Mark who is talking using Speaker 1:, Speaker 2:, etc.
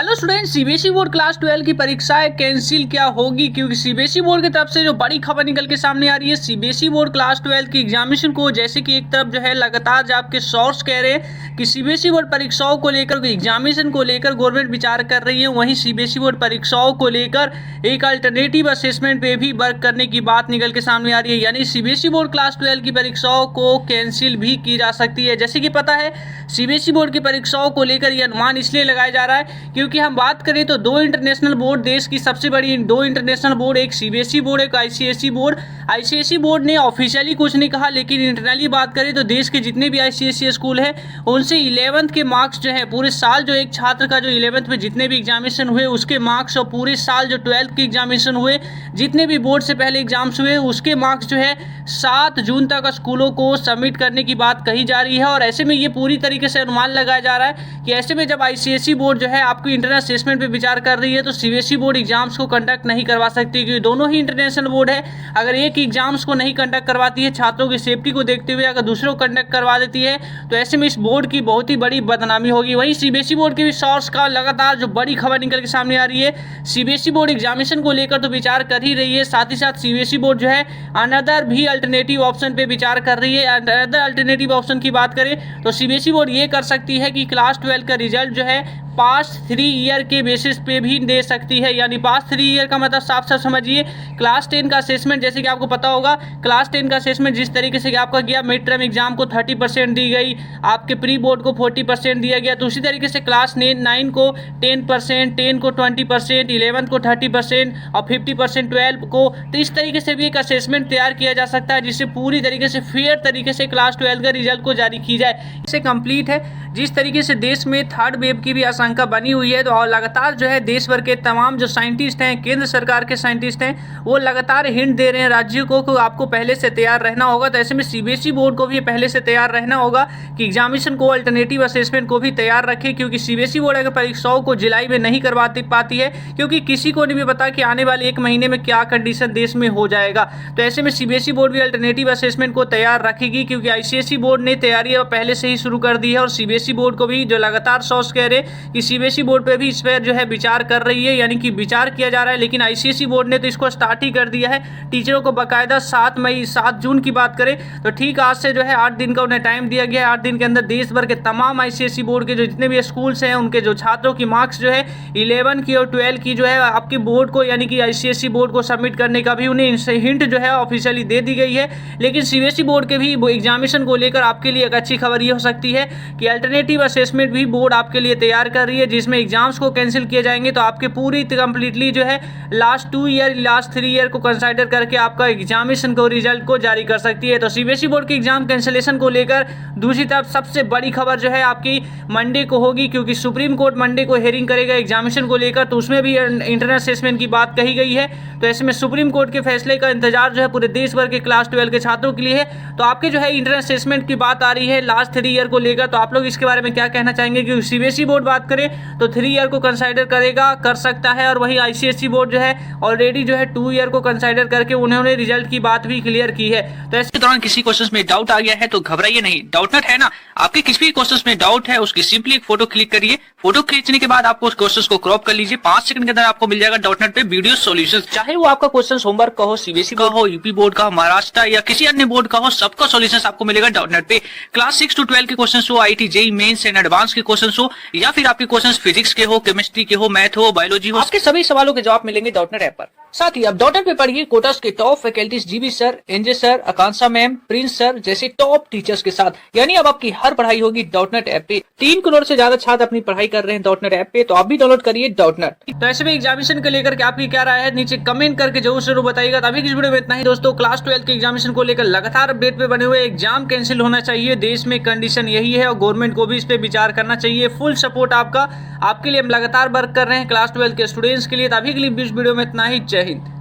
Speaker 1: Hello student, CBSE board class 12 की परीक्षाएं cancel क्या होगी? क्योंकि सीबीएसई बोर्ड की तरफ से जो बड़ी खबर निकल के सामने आ रही है, सीबीएसई बोर्ड क्लास 12 की एग्जामिनेशन को, जैसे कि एक तरफ जो है लगातार जो आपके सोर्स कह रहे हैं कि सीबीएसई बोर्ड परीक्षाओं को लेकर, एग्जामिनेशन को लेकर गवर्नमेंट विचार कर रही है, वहीं सीबीएसई बोर्ड परीक्षाओं को लेकर एक अल्टरनेटिव असेसमेंट पे भी वर्क करने की बात निकल के सामने आ रही है। यानी सीबीएसई बोर्ड क्लास 12 की परीक्षाओं को कैंसिल भी की जा सकती है। जैसे कि पता है, सीबीएसई बोर्ड की परीक्षाओं को लेकर यह अनुमान इसलिए लगाया जा रहा है क्योंकि हम बात करें तो दो इंटरनेशनल बोर्ड, देश की सबसे बड़ी दो इंटरनेशनल बोर्ड, एक सीबीएसई बोर्ड, एक आईसीएसई बोर्ड। आईसीएसई बोर्ड ने ऑफिशियली कुछ नहीं कहा, लेकिन इंटरनली बात करें तो देश के जितने भी आईसीएसई स्कूल है उनसे 11th के मार्क्स जो है, पूरे साल जो एक छात्र का जो 11th में जितने भी एग्जामिनेशन हुए उसके मार्क्स, और पूरे साल जो 12th के एग्जामिनेशन हुए, जितने भी बोर्ड से पहले एग्जाम्स हुए उसके मार्क्स जो है 7 जून तक स्कूलों को सबमिट करने की बात कही जा रही है। और ऐसे में ये पूरी तरीके से अनुमान लगाया जा रहा है कि ऐसे में जब आईसीएसई बोर्ड जो है आपको इंटरनल असेसमेंट पे विचार कर रही है तो सीबीएसई बोर्ड एग्जाम्स को कंडक्ट नहीं करवा सकती, क्योंकि दोनों ही इंटरनेशनल बोर्ड है। अगर एक एग्जाम्स को नहीं कंडक्ट करवाती है छात्रों की सेफ्टी को देखते हुए, अगर दूसरों को कंडक्ट करवा देती है तो ऐसे में इस बोर्ड की बहुत ही बड़ी बदनामी होगी। वहीं सीबीएसई बोर्ड के भी सोर्स का लगातार जो बड़ी खबर निकल के सामने आ रही है, सीबीएसई बोर्ड एग्जामिनेशन को लेकर तो विचार कर ही रही है, साथ ही साथ सीबीएसई बोर्ड जो है अनदर भी अल्टरनेटिव ऑप्शन पे विचार कर रही है। अनदर अल्टरनेटिव ऑप्शन की बात करें तो सीबीएसई बोर्ड ये कर सकती है कि क्लास 12 का रिजल्ट जो है पास्ट 3 ईयर के बेसिस पे भी दे सकती है। यानी पास्ट 3 ईयर का मतलब साफ साफ समझिए, क्लास 10 का असेसमेंट, जैसे कि आपको पता होगा क्लास 10 का असेसमेंट जिस तरीके से आपका गया, मिड टर्म एग्जाम को 30% दी गई, आपके प्री बोर्ड को 40% दिया गया, तो उसी तरीके से क्लास 9 को 10%, 10 को 20%, 11 को 30% और 50% 12 को। तो इस तरीके से भी एक असेसमेंट तैयार किया जा सकता है जिससे पूरी तरीके से फेयर तरीके से क्लास 12 का रिजल्ट को जारी की जाए। इससे कंप्लीट है जिस तरीके से देश में थर्ड वेव की भी आशंका बनी हुई है, तो और लगातार जो है देश भर के तमाम जो साइंटिस्ट हैं, केंद्र सरकार के साइंटिस्ट हैं, वो लगातार हिंट दे रहे हैं राज्यों को कि आपको पहले से तैयार रहना होगा। तो ऐसे में सीबीएसई बोर्ड को भी पहले से तैयार रहना होगा कि एग्जामिनेशन को, अल्टरनेटिव असेसमेंट को भी तैयार रखें, क्योंकि सीबीएसई बोर्ड अगर परीक्षाओं को जुलाई में नहीं करवा पाती है, क्योंकि किसी को नहीं भी पता कि आने वाले 1 महीने में क्या कंडीशन देश में हो जाएगा। तो ऐसे में सीबीएसई बोर्ड भी अल्टरनेटिव असेसमेंट को तैयार रखेगी, क्योंकि आईसीएसई बोर्ड ने तैयारी पहले से ही शुरू कर दी है। और सीबीएसई बोर्ड को भी जो लगातार सोर्स कह रहे कि सीबीएसई बोर्ड पे भी इस पर जो है विचार कर रही है, यानी कि विचार किया जा रहा है। लेकिन आईसीएसई बोर्ड ने तो इसको स्टार्ट ही कर दिया है। टीचरों को बाकायदा 7 जून की बात करें तो ठीक आज से जो है 8 दिन का उन्हें टाइम दिया गया है। 8 दिन के अंदर देश भर के तमाम आईसीएसई बोर्ड के जो जितने भी स्कूल्स हैं उनके जो छात्रों की मार्क्स जो है 11 की और 12 की जो है आपके बोर्ड को, यानी कि आईसीएसई बोर्ड को सबमिट करने का भी उन्हें हिंट जो है ऑफिशियली दे दी गई है। लेकिन सीबीएसई बोर्ड के भी एग्जामिनेशन को लेकर आपके लिए एक अच्छी खबर ये हो सकती है कि अल्टरनेटिव असेसमेंट भी बोर्ड आपके लिए तैयार कर रही है, जिसमें एग्जाम्स को कैंसिल किए जाएंगे। तो आपके पूरी कंप्लीटली जो है लास्ट 2 ईयर, लास्ट 3 ईयर को कंसिडर करके आपका एग्जामिनेशन को, रिजल्ट को जारी कर सकती है। तो सीबीएसई बोर्ड के एग्जाम कैंसिलेशन को लेकर दूसरी तरफ सबसे बड़ी खबर जो है आपकी मंडे को होगी, क्योंकि सुप्रीम कोर्ट मंडे को हेयरिंग करेगा एग्जामिनेशन को लेकर, तो उसमें भी इंटरनल असेसमेंट की बात कही गई है। तो ऐसे में सुप्रीम कोर्ट के फैसले का इंतजार जो है पूरे देश भर के क्लास 12 के छात्रों के लिए है। तो आपके जो है इंटरनल असेसमेंट की बात आ रही है लास्ट 3 ईयर को लेकर, तो आप लोग इसके बारे में क्या कहना चाहेंगे? क्योंकि सीबीएसई बोर्ड बात करें तो 3 ईयर को कंसिडर करेगा, कर सकता है, और वही आईसीएसई बोर्ड जो है ऑलरेडी जो है 2 ईयर को कंसिडर करके उन्होंने रिजल्ट की बात भी क्लियर की है। तो ऐसे
Speaker 2: दौरान किसी क्वेश्चन में डाउट आ गया है तो घबराइए नहीं, डाउटनट है ना। आपके किसी भी क्वेश्चन में डाउट है उसकी सिंपली एक फोटो क्लिक करिए। फोटो खींचने के बाद आपको उस क्वेश्चन को क्रॉप कर लीजिए, 5 सेकंड के अंदर आपको मिल जाएगा डाउटनट पे वीडियो सॉल्यूशन। चाहे वो आपका क्वेश्चन होमवर्क का हो, सीबीएसई का हो, यूपी बोर्ड का, महाराष्ट्र या किसी अन्य बोर्ड का हो, सबका सॉल्यूशन आपको मिलेगा डाउटनट पे। क्लास 6 to 12 के क्वेश्चन हो, IIT JEE mains and advance के क्वेश्चन हो, या फिर आपके क्वेश्चन फिजिक्स के हो, केमिस्ट्री के हो, मैथ हो, बायोलॉजी हो, आपके सभी सवालों के जवाब मिलेंगे डाउटनट ऐप पर। साथ ही आप डॉटनेट पे पढ़िए कोटास के top faculties, GB sir, NJ sir, Akanksha ma'am, prince sir जैसे टॉप टीचर्स के साथ। यानी अब आपकी हर पढ़ाई होगी डॉटनेट ऐप पे। 3 करोड़ से ज्यादा छात्र अपनी पढ़ाई कर रहे हैं डॉटनेट ऐप पे, तो आप भी डाउनलोड करिए डॉटनेट।
Speaker 1: तो ऐसे में एग्जामिनेशन को लेकर के आपकी क्या राय है नीचे कमेंट करके जरूर बताइएगा। तो अभी की वीडियो में इतना ही दोस्तों। क्लास 12 के एग्जामिनेशन को लेकर लगातार अपडेट पे बने हुए, एग्जाम कैंसिल होना चाहिए, देश में कंडीशन यही है और गवर्नमेंट को भी इस पे विचार करना चाहिए। फुल सपोर्ट आपका, आपके लिए हम लगातार वर्क कर रहे हैं क्लास 12 के स्टूडेंट्स के लिए। तो अभी के लिए इस वीडियो में इतना ही। जय हिंद।